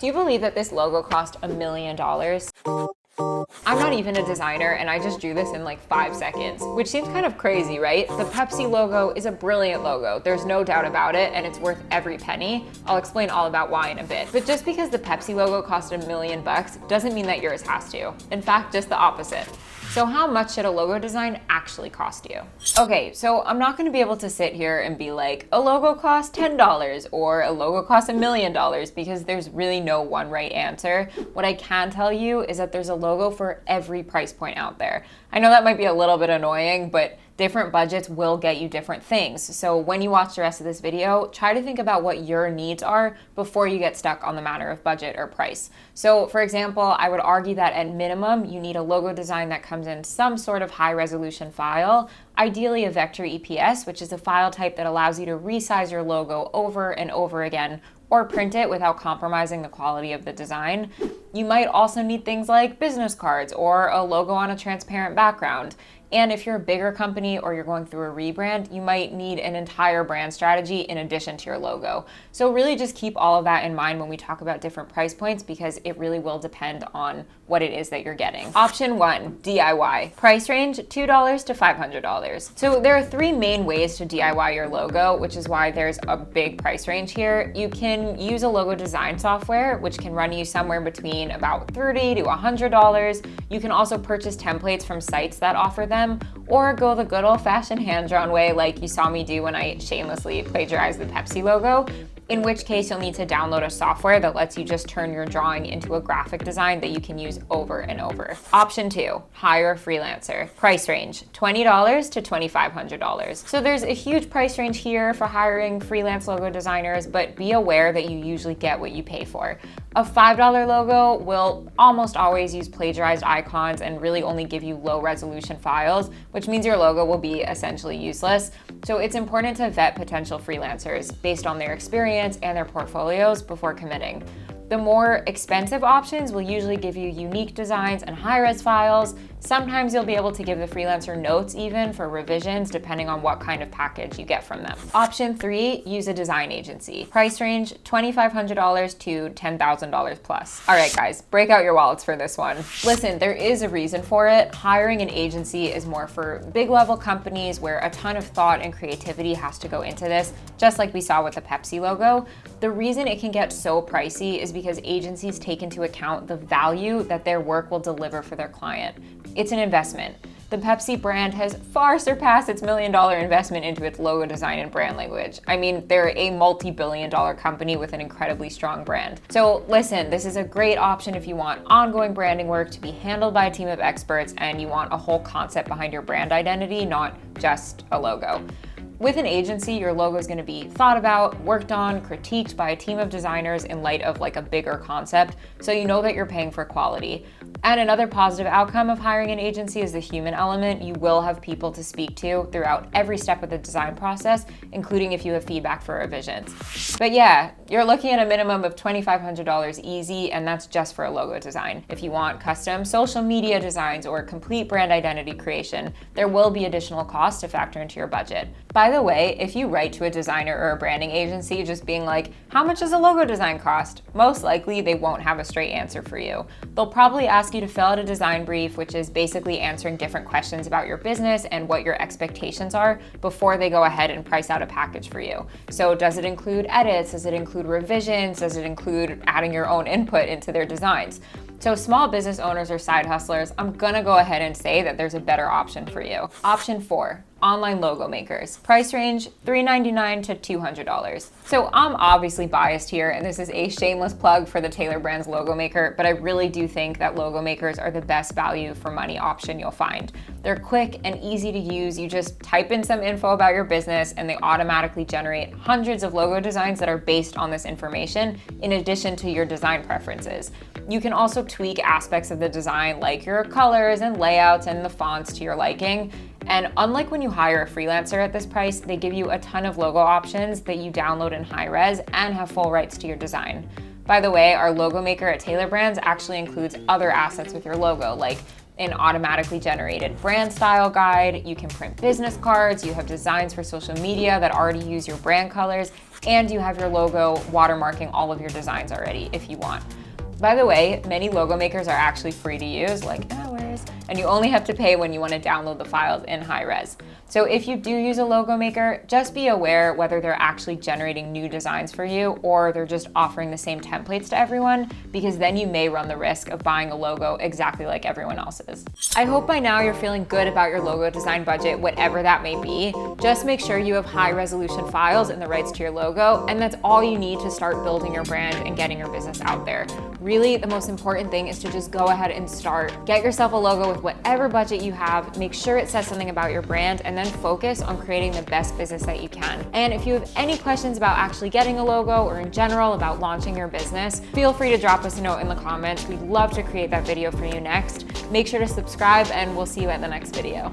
Do you believe that this logo cost $1 million? I'm not even a designer and I just drew this in like 5 seconds, which seems kind of crazy, right? The Pepsi logo is a brilliant logo. There's no doubt about it, and it's worth every penny. I'll explain all about why in a bit. But just because the Pepsi logo cost $1 million doesn't mean that yours has to. In fact, just the opposite. So how much should a logo design actually cost you? Okay, so I'm not gonna be able to sit here and be like, a logo costs $10 or a logo costs $1 million, because there's really no one right answer. What I can tell you is that there's a logo for every price point out there. I know that might be a little bit annoying, but different budgets will get you different things. So when you watch the rest of this video, try to think about what your needs are before you get stuck on the matter of budget or price. So for example, I would argue that at minimum, you need a logo design that comes in some sort of high resolution file, ideally a vector EPS, which is a file type that allows you to resize your logo over and over again, or print it without compromising the quality of the design. You might also need things like business cards or a logo on a transparent background. And if you're a bigger company or you're going through a rebrand, you might need an entire brand strategy in addition to your logo. So really just keep all of that in mind when we talk about different price points, because it really will depend on what it is that you're getting. Option 1, DIY. Price range, $2 to $500. So there are 3 main ways to DIY your logo, which is why there's a big price range here. You can use a logo design software, which can run you somewhere between about $30 to $100. You can also purchase templates from sites that offer them, or go the good old-fashioned hand-drawn way like you saw me do when I shamelessly plagiarized the Pepsi logo, in which case you'll need to download a software that lets you just turn your drawing into a graphic design that you can use over and over. Option 2, hire a freelancer. Price range, $20 to $2,500. So there's a huge price range here for hiring freelance logo designers, but be aware that you usually get what you pay for. A $5 logo will almost always use plagiarized icons and really only give you low resolution files, which means your logo will be essentially useless. So it's important to vet potential freelancers based on their experience and their portfolios before committing. The more expensive options will usually give you unique designs and high-res files. Sometimes you'll be able to give the freelancer notes even for revisions, depending on what kind of package you get from them. Option 3, use a design agency. Price range, $2,500 to $10,000 plus. All right, guys, break out your wallets for this one. Listen, there is a reason for it. Hiring an agency is more for big level companies where a ton of thought and creativity has to go into this, just like we saw with the Pepsi logo. The reason it can get so pricey is because agencies take into account the value that their work will deliver for their client. It's an investment. The Pepsi brand has far surpassed its $1 million investment into its logo design and brand language. I mean, they're a multi-billion-dollar company with an incredibly strong brand. So listen, this is a great option if you want ongoing branding work to be handled by a team of experts and you want a whole concept behind your brand identity, not just a logo. With an agency, your logo is going to be thought about, worked on, critiqued by a team of designers in light of like a bigger concept, so you know that you're paying for quality. And another positive outcome of hiring an agency is the human element. You will have people to speak to throughout every step of the design process, including if you have feedback for revisions. But yeah, you're looking at a minimum of $2,500 easy, and that's just for a logo design. If you want custom social media designs or complete brand identity creation, there will be additional costs to factor into your budget. By the way, if you write to a designer or a branding agency just being like, how much does a logo design cost? Most likely they won't have a straight answer for you. They'll probably ask you to fill out a design brief, which is basically answering different questions about your business and what your expectations are before they go ahead and price out a package for you. So does it include edits? Does it include revisions? Does it include adding your own input into their designs? So small business owners or side hustlers, I'm gonna go ahead and say that there's a better option for you. Option 4, online logo makers. Price range, $399 to $200. So I'm obviously biased here, and this is a shameless plug for the Taylor Brands logo maker, but I really do think that logo makers are the best value for money option you'll find. They're quick and easy to use. You just type in some info about your business and they automatically generate hundreds of logo designs that are based on this information in addition to your design preferences. You can also tweak aspects of the design like your colors and layouts and the fonts to your liking. And unlike when you hire a freelancer at this price, they give you a ton of logo options that you download in high res and have full rights to your design. By the way, our logo maker at Taylor Brands actually includes other assets with your logo, like an automatically generated brand style guide, you can print business cards, you have designs for social media that already use your brand colors, and you have your logo watermarking all of your designs already if you want. By the way, many logo makers are actually free to use, like ours, and you only have to pay when you want to download the files in high res. So if you do use a logo maker, just be aware whether they're actually generating new designs for you or they're just offering the same templates to everyone, because then you may run the risk of buying a logo exactly like everyone else's. I hope by now you're feeling good about your logo design budget, whatever that may be. Just make sure you have high resolution files and the rights to your logo, and that's all you need to start building your brand and getting your business out there. Really, the most important thing is to just go ahead and start. Get yourself a logo with whatever budget you have, make sure it says something about your brand, and then focus on creating the best business that you can. And if you have any questions about actually getting a logo or in general about launching your business, feel free to drop us a note in the comments. We'd love to create that video for you next. Make sure to subscribe, and we'll see you at the next video.